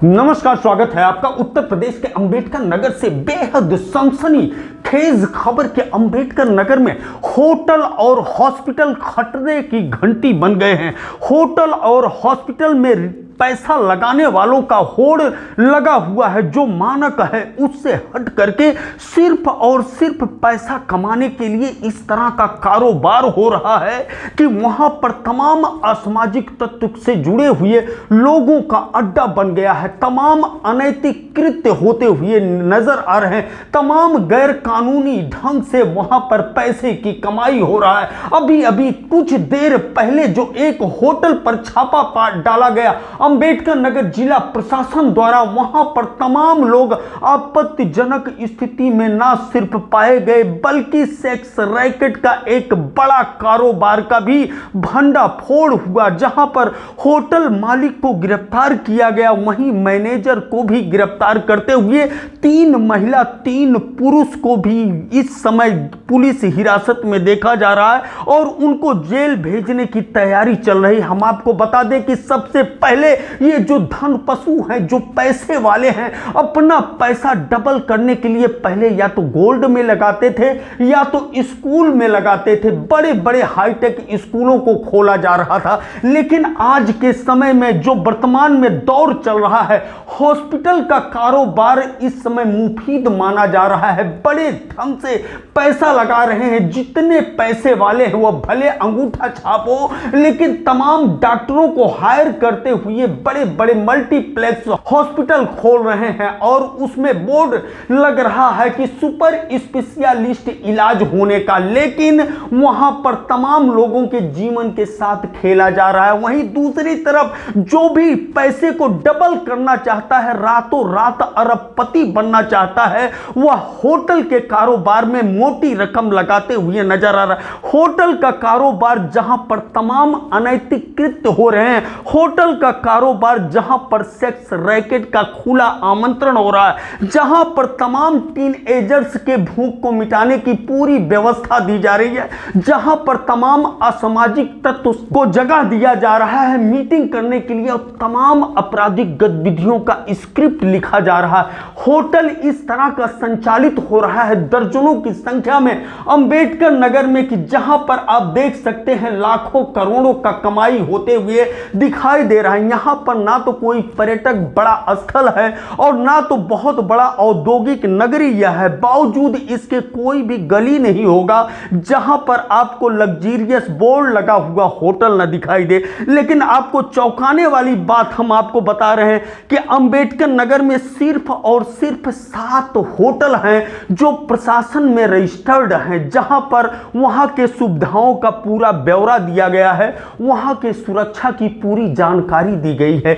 नमस्कार, स्वागत है आपका उत्तर प्रदेश के अंबेडकर नगर से बेहद सनसनीखेज खबर के अंबेडकर नगर में होटल और हॉस्पिटल खतरे की घंटी बन गए हैं। होटल और हॉस्पिटल में पैसा लगाने वालों का होड़ लगा हुआ है। जो मानक है उससे हट करके सिर्फ और सिर्फ पैसा कमाने के लिए इस तरह का कारोबार हो रहा है कि वहां पर तमाम असामाजिक तत्व से जुड़े हुए लोगों का अड्डा बन गया है। तमाम अनैतिक कृत्य होते हुए नजर आ रहे हैं। तमाम गैर कानूनी ढंग से वहां पर पैसे की कमाई हो रहा है। अभी अभी कुछ देर पहले जो एक होटल पर छापा डाला गया अंबेडकर नगर जिला प्रशासन द्वारा, वहां पर तमाम लोग आपत्तिजनक स्थिति में ना सिर्फ पाए गए बल्कि सेक्स रैकेट का एक बड़ा कारोबार का भी भंडाफोड़ हुआ। जहां पर होटल मालिक को गिरफ्तार किया गया, वहीं मैनेजर को भी गिरफ्तार करते हुए 3 महिला 3 पुरुष को भी इस समय पुलिस हिरासत में देखा जा रहा है और उनको जेल भेजने की तैयारी चल रही है। हम आपको बता दें कि सबसे पहले ये जो धन पशु हैं, जो पैसे वाले हैं, अपना पैसा डबल करने के लिए पहले या तो गोल्ड में लगाते थे या तो स्कूल में लगाते थे। बड़े बड़े हाईटेक स्कूलों को खोला जा रहा था। लेकिन आज के समय में जो वर्तमान में दौर चल रहा है, हॉस्पिटल का कारोबार इस समय मुफीद माना जा रहा है। बड़े ढंग से पैसा लगा रहे हैं। जितने पैसे वाले हैं वो भले अंगूठा छाप हो, लेकिन तमाम डॉक्टरों को हायर करते हुए बड़े बड़े मल्टीप्लेक्स हॉस्पिटल खोल रहे हैं और उसमें बोर्ड लग रहा है कि सुपर स्पेशलिस्ट इलाज होने का। लेकिन वहां पर तमाम लोगों के जीवन के साथ खेला जा रहा है। वहीं दूसरी तरफ जो भी पैसे को डबल करना चाहता है, रातों रात अरबपति बनना चाहता है, वह होटल के कारोबार में मोटी रकम लगाते हुए नजर आ रहा है। होटल का कारोबार जहां पर तमाम अनैतिक कृत्य हो रहे हैं, होटल का कारोबार जहां पर सेक्स रैकेट का खुला आमंत्रण हो रहा है, जहां पर तमाम टीनएजर्स के भूख को मिटाने की पूरी व्यवस्था दी जा रही है, जहां पर तमाम असामाजिक तत्व को जगह दिया जा रहा है मीटिंग करने के लिए और तमाम आपराधिक गतिविधियों का स्क्रिप्ट लिखा जा रहा है। होटल इस तरह का संचालित हो रहा है दर्जनों की संख्या में अंबेडकर नगर में कि जहां पर आप देख सकते हैं लाखों करोड़ों का कमाई होते हुए दिखाई दे रहा है। यहां पर ना तो कोई पर्यटक बड़ा स्थल है और ना तो बहुत बड़ा औद्योगिक नगरी यह है। बावजूद इसके कोई भी गली नहीं होगा जहां पर आपको लग्जरियस बोर्ड लगा हुआ होटल न दिखाई दे। लेकिन आपको चौंकाने वाली बात हम आपको बता रहे हैं कि अंबेडकर नगर में सिर्फ और सिर्फ 7 होटल हैं जो प्रशासन में रजिस्टर्ड हैं, जहां पर वहां के सुविधाओं का पूरा ब्यौरा दिया गया है, वहां के सुरक्षा की पूरी जानकारी दी गई है।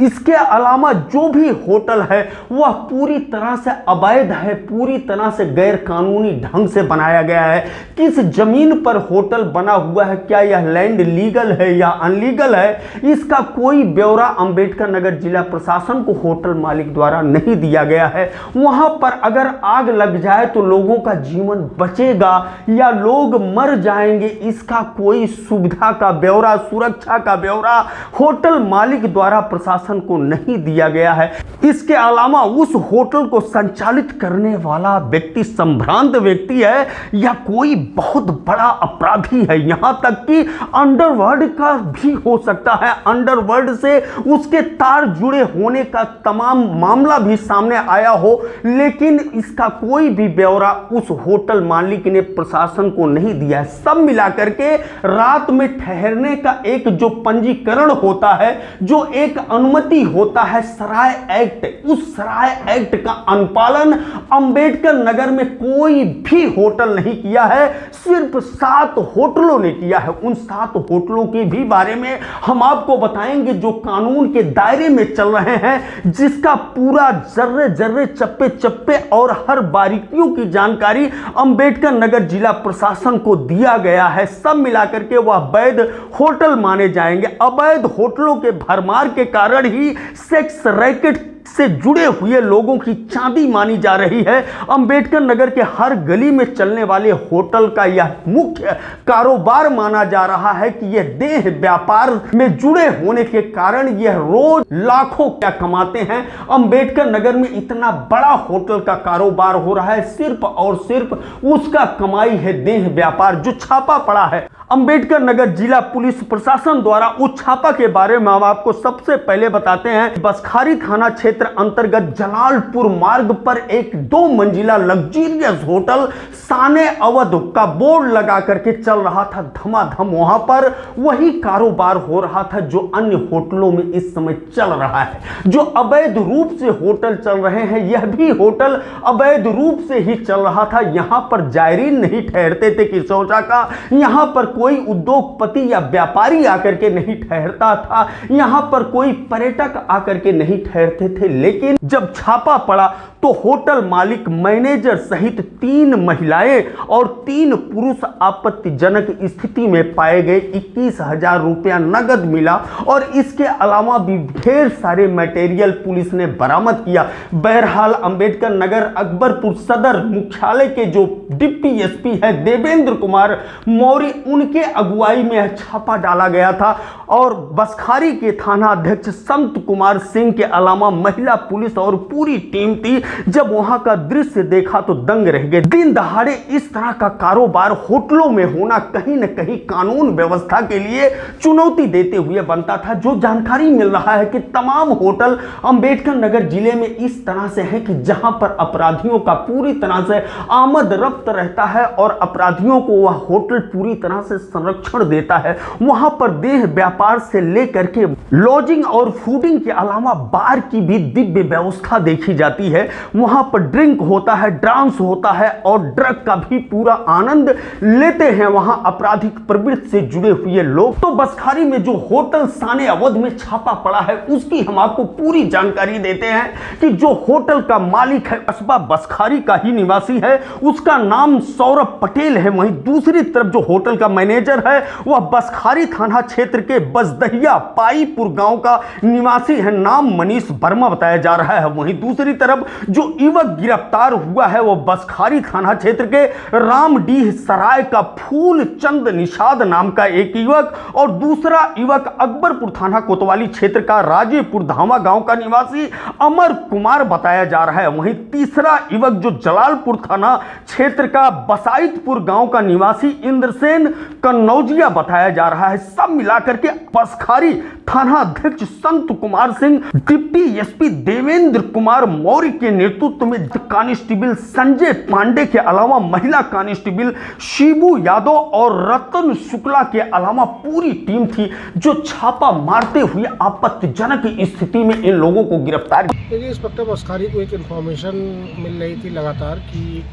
इसके अलावा जो भी होटल है वह पूरी तरह से अवैध है, पूरी तरह से गैर कानूनी ढंग से बनाया गया है। किस जमीन पर होटल बना हुआ है, क्या यह लैंड लीगल है या अनलीगल है, इसका कोई ब्यौरा अंबेडकर नगर जिला प्रशासन को होटल मालिक द्वारा नहीं दिया गया है। वहां पर अगर आग लग जाए तो लोगों का जीवन बचेगा या लोग मर जाएंगे, इसका कोई सुविधा का ब्यौरा, सुरक्षा का ब्यौरा होटल मालिक द्वारा प्रशासन को नहीं दिया गया है। इसके अलावा उस होटल को संचालित करने वाला व्यक्ति संभ्रांत व्यक्ति है या कोई बहुत बड़ा अपराधी है, यहां तक कि अंडरवर्ल्ड का भी हो सकता है। अंडरवर्ल्ड से उसके तार जुड़े होने का तमाम मामला भी सामने आया हो, लेकिन इसका कोई भी ब्यौरा उस होटल मालिक ने प्रशासन को नहीं दिया है। सब मिलाकर के रात में ठहरने का एक जो पंजीकरण होता है, जो एक अनुमति होता है सराय एक्ट, उस सराय एक्ट का अनुपालन अंबेडकर नगर में कोई भी होटल नहीं किया है, सिर्फ 7 होटलों ने किया है। उन 7 होटलों के भी बारे में हम आपको बताएंगे जो कानून के दायरे में चल रहे हैं, जिसका पूरा जर्रे जर्रे चप्पे चप्पे और हर बारीकियों की जानकारी अंबेडकर नगर जिला प्रशासन को दिया गया है। सब मिलाकर के वह अवैध होटल माने जाएंगे। अवैध होटलों के भरमार के कारण ही सेक्स रैकेट से जुड़े हुए लोगों की चांदी मानी जा रही है। अंबेडकर नगर के हर गली में चलने वाले होटल का यह मुख्य कारोबार माना जा रहा है कि यह देह व्यापार में जुड़े होने के कारण यह रोज लाखों क्या कमाते हैं। अंबेडकर नगर में इतना बड़ा होटल का कारोबार हो रहा है, सिर्फ और सिर्फ उसका कमाई है देह व्यापार। जो छापा पड़ा है अंबेडकर नगर जिला पुलिस प्रशासन द्वारा, उस छापा के बारे में हम आपको सबसे पहले बताते हैं। बसखारी थाना क्षेत्र अंतर्गत जलालपुर मार्ग पर एक 2 मंजिला लग्जरियस होटल साने अवध का बोर्ड लगा करके चल रहा था धमाधम। वहां पर वही कारोबार हो रहा था जो अन्य होटलों में इस समय चल रहा है। जो अवैध रूप से होटल चल रहे हैं, यह भी होटल अवैध रूप से ही चल रहा था। यहां पर जायरीन नहीं ठहरते थे कि सोचा का, यहां पर कोई उद्योगपति या व्यापारी आकर के नहीं ठहरता था, यहां पर कोई पर्यटक आकर के नहीं ठहरते थे। लेकिन जब छापा पड़ा तो होटल मालिक, मैनेजर सहित 3 महिलाएं और 3 पुरुष आपत्तिजनक स्थिति में पाए गए। 21,000 रुपया नगद मिला और इसके अलावा भी ढेर सारे मटेरियल पुलिस ने बरामद किया। बहरहाल अंबेडकर नगर अकबरपुर सदर मुख्यालय के जो डिप्टी एसपी है देवेंद्र कुमार मौर्य, उनके अगुवाई में छापा डाला गया था और बसखारी के थाना अध्यक्ष संत कुमार सिंह के अलावा महिला पुलिस और पूरी टीम थी। जब वहां का दृश्य देखा तो दंग रह गए। दिन दहाड़े इस तरह का कारोबार होटलों में होना कहीं न कहीं कानून व्यवस्था के लिए चुनौती देते हुए बनता था। जो जानकारी मिल रहा है कि तमाम होटल अंबेडकर नगर जिले में इस तरह से है कि जहां पर अपराधियों का पूरी तरह से आमद रफ्त रहता है और अपराधियों को वह होटल पूरी तरह से संरक्षण देता है। वहां पर देह व्यापार से लेकर के लॉजिंग और फूडिंग के अलावा बार की भी दिव्य व्यवस्था देखी जाती है। वहां पर ड्रिंक होता है, डांस होता है और ड्रग का भी पूरा आनंद लेते हैं वहां आपराधिक प्रवृत्ति से जुड़े हुए लोग। तो बसखारी में जो होटल साने अवध में छापा पड़ा है उसकी हम आपको पूरी जानकारी देते हैं कि जो होटल का मालिक है कस्बा बसखारी का ही निवासी है, उसका नाम सौरभ पटेल है। वहीं दूसरी तरफ जो होटल का मैनेजर है वह बसखारी थाना क्षेत्र के बसदहिया पाईपुर गांव का निवासी है, नाम मनीष वर्मा बताया जा रहा है। वहीं दूसरी तरफ जो युवक गिरफ्तार हुआ है वह बसखारी थाना क्षेत्र के रामडीह सराय का फूल चंद निषाद नाम का एक युवक और दूसरा युवक अकबरपुर थाना कोतवाली क्षेत्र का राजेपुर धामा गांव का निवासी अमर कुमार बताया जा रहा है। वहीं तीसरा युवक जो जलालपुर थाना क्षेत्र का बसाइतपुर गांव का निवासी इंद्रसेन कन्नौजिया बताया जा रहा है। सब मिलाकर के बसखारी थाना अध्यक्ष संत कुमार सिंह, डिप्टी एसपी देवेंद्र कुमार मौर्य के नेतृत्व में कांस्टेबल संजय पांडे के अलावा महिला कांस्टेबल शिबू यादव और रतन शुक्ला के अलावा पूरी टीम थी जो छापा मारते हुए आपत्तिजनक स्थिति में इन लोगों को गिरफ्तार किया। इंस्पेक्टर बसखारी को एक इन्फॉर्मेशन मिल रही थी लगातार कि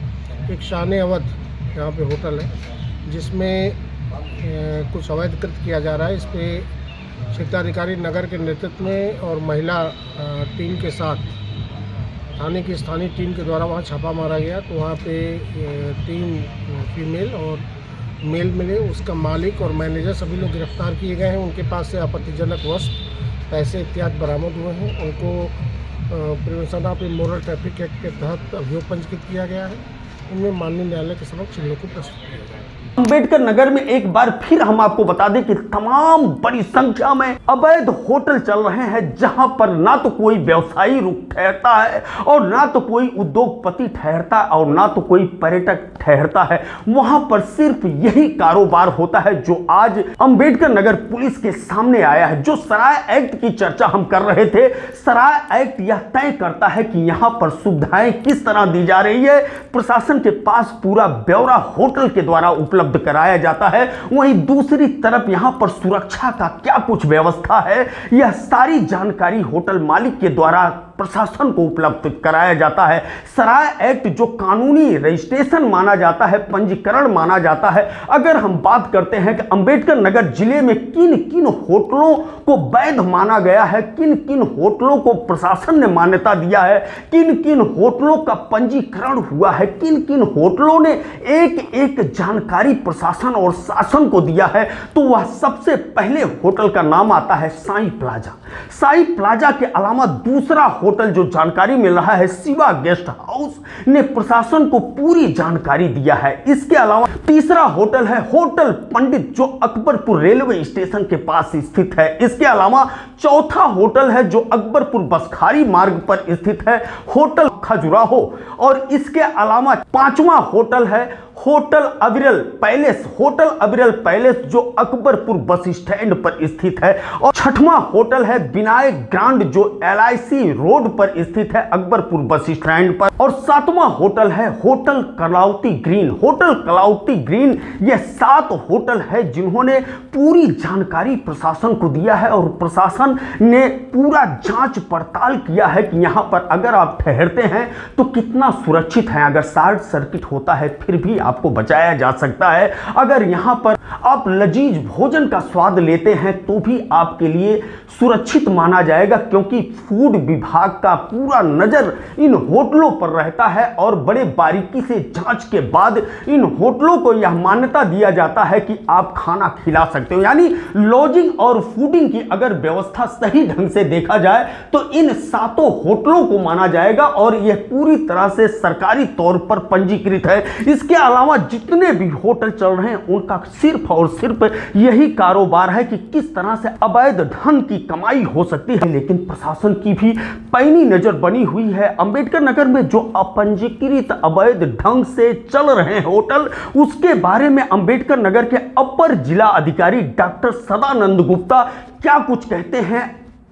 एक शाने अवध यहाँ पे होटल है जिसमें कुछ अवैध कृत्य किया जा रहा है। इस पर क्षेत्राधिकारी नगर के नेतृत्व में और महिला टीम के साथ थाने की स्थानीय टीम के द्वारा वहाँ छापा मारा गया। तो वहाँ पे 3 फीमेल और मेल मिले। उसका मालिक और मैनेजर सभी लोग गिरफ्तार किए गए हैं। उनके पास से आपत्तिजनक वस्तु, पैसे इत्यादि बरामद हुए हैं। उनको prevention of immoral traffic act के तहत अभियोग पंजीकृत किया गया है। इनमें माननीय न्यायालय के समक्ष इन लोगों को प्रस्तुत किया जाएगा। अंबेडकर नगर में एक बार फिर हम आपको बता दें कि तमाम बड़ी संख्या में अवैध होटल चल रहे हैं जहां पर ना तो कोई व्यवसायी रुक ठहरता है और ना तो कोई उद्योगपति ठहरता है और ना तो कोई पर्यटक ठहरता है। वहां पर सिर्फ यही कारोबार होता है जो आज अंबेडकर नगर पुलिस के सामने आया है। जो सराय एक्ट की चर्चा हम कर रहे थे, सराय एक्ट यह तय करता है कि यहां पर सुविधाएं किस तरह दी जा रही है। प्रशासन के पास पूरा ब्यौरा होटल के द्वारा उपलब्ध कराया जाता है। वहीं दूसरी तरफ यहां पर सुरक्षा का क्या कुछ व्यवस्था है, यह सारी जानकारी होटल मालिक के द्वारा प्रशासन को उपलब्ध कराया जाता है। सराय एक्ट जो कानूनी रजिस्ट्रेशन माना जाता है, पंजीकरण माना जाता है। अगर हम बात करते हैं कि अंबेडकर नगर जिले में किन किन होटलों को वैध माना गया है, किन किन होटलों को प्रशासन ने मान्यता दिया है, किन किन होटलों का पंजीकरण हुआ है, किन किन होटलों ने एक एक जानकारी प्रशासन और शासन को दिया है, तो वह सबसे पहले होटल का नाम आता है साईं प्लाजा। साईं प्लाजा के अलावा दूसरा होटल जो जानकारी मिल रहा है शिवा गेस्ट हाउस ने प्रशासन को पूरी जानकारी दिया है। इसके अलावा तीसरा होटल है होटल पंडित जो अकबरपुर रेलवे स्टेशन के पास स्थित है। इसके अलावा चौथा होटल है जो अकबरपुर बसखारी मार्ग पर स्थित है होटल खजुराहो। और इसके अलावा पांचवा होटल है होटल अविरल पैलेस, होटल अविरल पैलेस जो अकबरपुर बस स्टैंड पर स्थित है। और छठवां होटल है विनायक ग्रांड जो LIC रोड पर स्थित है अकबरपुर बस स्टैंड पर। और सातवां होटल है hotel Kalavati green, hotel Kalavati green. ये 7 होटल है जिन्होंने पूरी जानकारी प्रशासन को दिया है और प्रशासन ने पूरा जांच पड़ताल किया है कि यहां पर अगर आप ठहरते हैं तो कितना सुरक्षित है, अगर शॉर्ट सर्किट होता है फिर भी आपको बचाया जा सकता है, अगर यहां पर आप लजीज भोजन का स्वाद लेते हैं तो भी आपके लिए सुरक्षित माना जाएगा, क्योंकि फूड विभाग का पूरा नजर इन होटलों पर रहता है और बड़े बारीकी से जांच के बाद इन होटलों को यह मान्यता दिया जाता है कि आप खाना खिला सकते हो। यानी लॉजिंग और फूडिंग की अगर व्यवस्था सही ढंग से देखा जाए तो इन 7 होटलों को माना जाएगा और यह पूरी तरह से सरकारी तौर पर पंजीकृत है। इसके अलावा जितने भी होटल चल रहे हैं उनका सिर्फ और सिर्फ यही कारोबार है कि किस तरह से अवैध धन की कमाई हो सकती है। लेकिन प्रशासन की भी पैनी नजर बनी हुई है। अंबेडकर नगर में जो अपंजीकृत अवैध ढंग से चल रहे हैं होटल, उसके बारे में अंबेडकर नगर के अपर जिला अधिकारी डॉक्टर सदानंद गुप्ता क्या कुछ कहते हैं,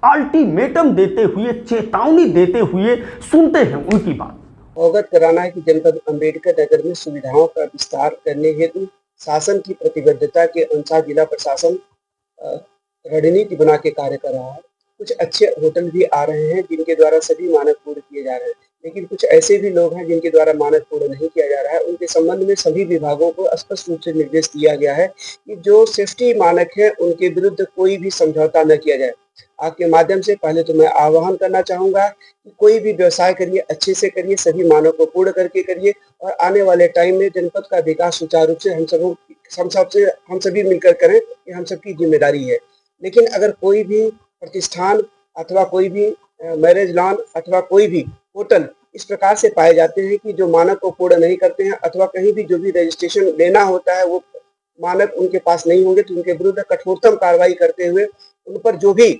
अल्टीमेटम देते हुए, चेतावनी देते हुए, सुनते हैं उनकी बात। अवगत कराना है कि जनपद अंबेडकर नगर में सुविधाओं का विस्तार करने हेतु शासन की प्रतिबद्धता के अनुसार जिला प्रशासन रणनीति बना के कार्य कर रहा है। कुछ अच्छे होटल भी आ रहे हैं जिनके द्वारा सभी मानक पूर्ण किए जा रहे हैं, लेकिन कुछ ऐसे भी लोग हैं जिनके द्वारा मानक पूर्ण नहीं किया जा रहा है। उनके संबंध में सभी विभागों को स्पष्ट रूप से निर्देश दिया गया है कि जो सेफ्टी मानक है उनके विरुद्ध कोई भी समझौता न किया जाए। आपके माध्यम से पहले तो मैं आह्वान करना चाहूँगा कि कोई भी व्यवसाय करिए, अच्छे से करिए, सभी मानकों को पूर्ण करके करिए और आने वाले टाइम में जनपद का विकास सुचारू रूप से हम सभी मिलकर करें, ये हम सबकी जिम्मेदारी है। लेकिन अगर कोई भी प्रतिष्ठान अथवा कोई भी मैरिज लॉन अथवा कोई भी होटल इस प्रकार से पाए जाते हैं कि जो मानक को पूर्ण नहीं करते हैं अथवा कहीं भी जो भी रजिस्ट्रेशन लेना होता है वो मानक उनके पास नहीं होंगे, तो उनके विरुद्ध कठोरतम कार्रवाई करते हुए उन पर जो भी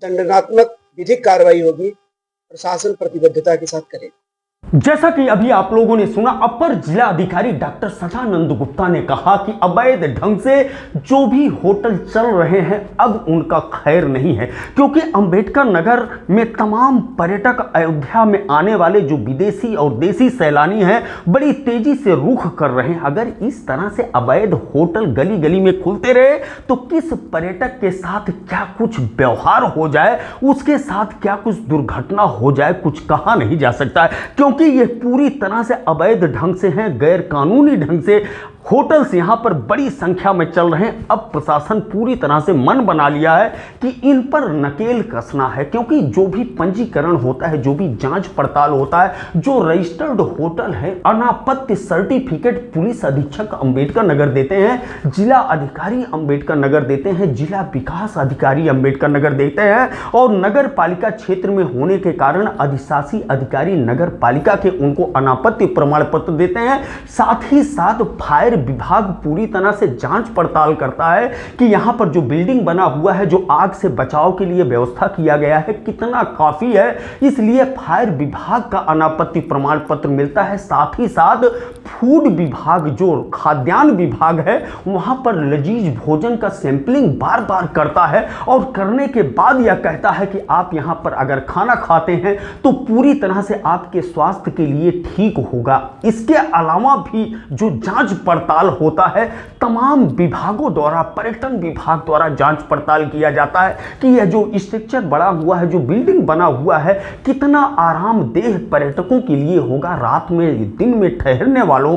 दंडात्मक विधिक कार्रवाई होगी प्रशासन प्रतिबद्धता के साथ करेगा। जैसा कि अभी आप लोगों ने सुना, अपर जिला अधिकारी डॉक्टर सदानंद गुप्ता ने कहा कि अवैध ढंग से जो भी होटल चल रहे हैं अब उनका खैर नहीं है, क्योंकि अंबेडकर नगर में तमाम पर्यटक अयोध्या में आने वाले जो विदेशी और देसी सैलानी हैं बड़ी तेजी से रुख कर रहे हैं। अगर इस तरह से अवैध होटल गली गली में खुलते रहे तो किस पर्यटक के साथ क्या कुछ व्यवहार हो जाए, उसके साथ क्या कुछ दुर्घटना हो जाए, कुछ कहा नहीं जा सकता है, क्योंकि ये पूरी तरह से अवैध ढंग से हैं, गैर कानूनी ढंग से होटल्स यहां पर बड़ी संख्या में चल रहे हैं। अब प्रशासन पूरी तरह से मन बना लिया है कि इन पर नकेल कसना है, क्योंकि जो भी पंजीकरण होता है, जो भी जांच पड़ताल होता है, जो रजिस्टर्ड होटल है, अनापत्ति सर्टिफिकेट पुलिस अधीक्षक अंबेडकर नगर देते हैं, जिला अधिकारी अंबेडकर नगर देते हैं, जिला विकास अधिकारी अंबेडकर नगर देते हैं और नगर पालिका क्षेत्र में होने के कारण अधिशासी अधिकारी नगर पालिका के उनको अनापत्ति प्रमाण पत्र देते हैं। साथ ही साथ फायर विभाग पूरी तरह से जांच पड़ताल करता है कि यहां पर जो बिल्डिंग बना हुआ है, जो आग से बचाव के लिए व्यवस्था किया गया है, कितना काफी है, इसलिए फायर विभाग का अनापत्ति प्रमाण पत्र मिलता है। साथ ही साथ फूड विभाग जो खाद्यान्न विभाग है वहां पर लजीज भोजन का सैंपलिंग बार बार करता है और करने के बाद यह कहता है कि आप यहां पर अगर खाना खाते हैं तो पूरी तरह से आपके स्वास्थ्य के लिए ठीक होगा। इसके अलावा भी जो जांच पड़ताल होता है तमाम विभागों द्वारा, पर्यटन विभाग द्वारा जांच पड़ताल किया जाता है कि यह जो स्ट्रक्चर बना हुआ है, जो बिल्डिंग बना हुआ है, कितना आरामदेह पर्यटकों के लिए होगा, रात में दिन में ठहरने वालों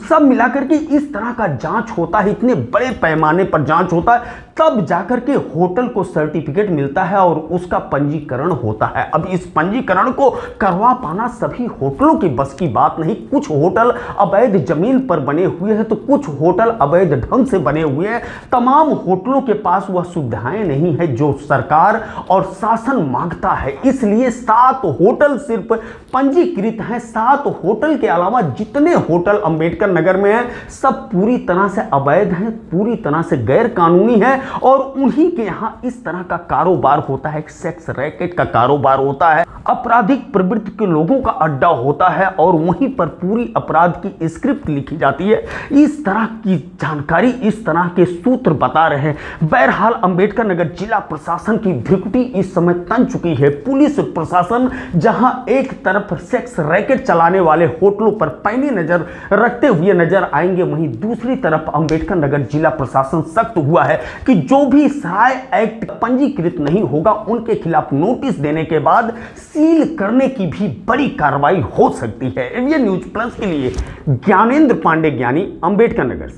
सब मिलाकर के इस तरह का जांच होता है, इतने बड़े पैमाने पर जांच होता है। तब जाकर के होटल को सर्टिफिकेट मिलता है और उसका पंजीकरण होता है। अब इस पंजीकरण को करवा पाना सभी होटलों की बस की बात नहीं। कुछ होटल अवैध जमीन पर बने हुए हैं तो कुछ होटल अवैध ढंग से बने हुए हैं। तमाम होटलों के पास वह सुविधाएं नहीं है जो सरकार और शासन मांगता है। इसलिए 7 होटल सिर्फ पंजीकृत हैं। 7 होटल के अलावा जितने होटल अंबेडकर नगर में हैं सब पूरी तरह से अवैध हैं, पूरी तरह से गैर कानूनी है और उन्हीं के यहां इस तरह का कारोबार होता है। सेक्स रैकेट का कारोबार होता है, आपराधिक प्रवृत्ति के लोगों का अड्डा होता है और वहीं पर पूरी अपराध की स्क्रिप्ट लिखी जाती है। इस तरह की जानकारी, इस तरह के सूत्र बता रहे हैं। बहरहाल अंबेडकर नगर जिला प्रशासन की भ्रिकुटी इस समय तन चुकी है। पुलिस प्रशासन जहां एक तरफ सेक्स रैकेट चलाने वाले होटलों पर पैनी नजर रखते हुए नजर आएंगे, वहीं दूसरी तरफ अंबेडकर नगर जिला प्रशासन सख्त हुआ है कि जो भी सराय एक्ट पंजीकृत नहीं होगा उनके खिलाफ नोटिस देने के बाद सील करने की भी बड़ी कार्रवाई हो सकती है। एवीएन न्यूज प्लस के लिए ज्ञानेंद्र पांडे ज्ञानी, अंबेडकर नगर से।